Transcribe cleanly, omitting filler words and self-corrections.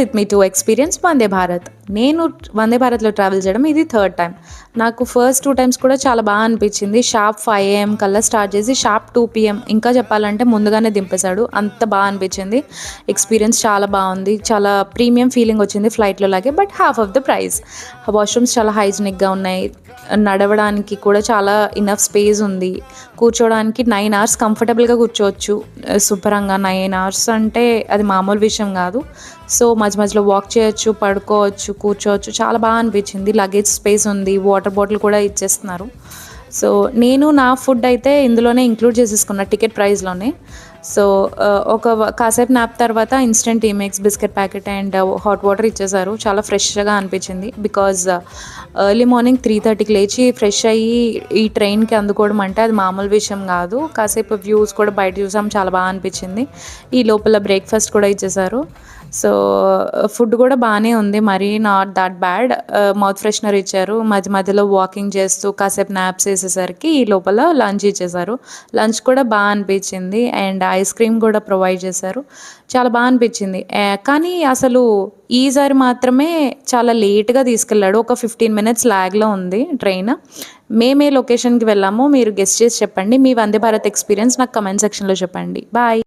With me to experience Vande Bharat. నేను వందే భారత్లో travel చేయడం ఇది థర్డ్ టైం. నాకు ఫస్ట్ 2 టైమ్స్ కూడా చాలా బాగా అనిపించింది. షార్ప్ 5 AM కల్లా స్టార్ట్ చేసి షార్ప్ 2 PM ఇంకా చెప్పాలంటే ముందుగానే దింపేశాడు. అంత బాగా అనిపించింది. ఎక్స్పీరియన్స్ చాలా బాగుంది. చాలా ప్రీమియం ఫీలింగ్ వచ్చింది ఫ్లైట్లో లాగే, but half of the price. Washrooms చాలా హైజీనిక్గా ఉన్నాయి. నడవడానికి కూడా చాలా ఇనఫ్ స్పేస్ ఉంది. కూర్చోవడానికి 9 hours కంఫర్టబుల్గా కూర్చోవచ్చు. శుభ్రంగా 9 hours అంటే అది మామూలు విషయం కాదు. సో మధ్య మధ్యలో వాక్ చేయొచ్చు, పడుకోవచ్చు, కూర్చోవచ్చు. చాలా బాగా అనిపించింది. లగేజ్ స్పేస్ ఉంది. వాటర్ బాటిల్ కూడా ఇచ్చేస్తున్నారు. సో నేను నా ఫుడ్ అయితే ఇందులోనే ఇంక్లూడ్ చేసేసుకున్నా టికెట్ ప్రైస్లోనే. సో కాసేపు నాప్ తర్వాత instant tea mix biscuit packet and hot water ఇచ్చేసారు. చాలా ఫ్రెష్గా అనిపించింది. బికాజ్ ఎర్లీ మార్నింగ్ 3:30కి లేచి ఫ్రెష్ అయ్యి ఈ ట్రైన్కి అందుకోవడం అంటే అది మామూలు విషయం కాదు. కాసేపు వ్యూస్ కూడా బయట చూసాం, చాలా బాగా అనిపించింది. ఈ లోపల బ్రేక్ఫాస్ట్ కూడా ఇచ్చేసారు. సో ఫుడ్ కూడా బాగానే ఉంది, మరీ not that bad. Mouth freshener ఇచ్చారు. మధ్య మధ్యలో వాకింగ్ చేస్తూ కాసేపు నాప్స్ వేసేసరికి ఈ లోపల లంచ్ ఇచ్చేసారు. లంచ్ కూడా బాగా అనిపించింది అండ్ ఐస్ క్రీమ్ కూడా ప్రొవైడ్ చేశారు. చాలా బాగా అనిపించింది. కానీ అసలు ఈసారి మాత్రమే చాలా లేట్గా తీసుకెళ్ళాడు. ఒక 15 minutes ల్యాగ్లో ఉంది ట్రైన్. మేమే లొకేషన్కి వెళ్ళాము. మీరు గెస్ట్ చేసి చెప్పండి. మీ వందే భారత్ ఎక్స్పీరియన్స్ నాకు కమెంట్ సెక్షన్లో చెప్పండి. బాయ్.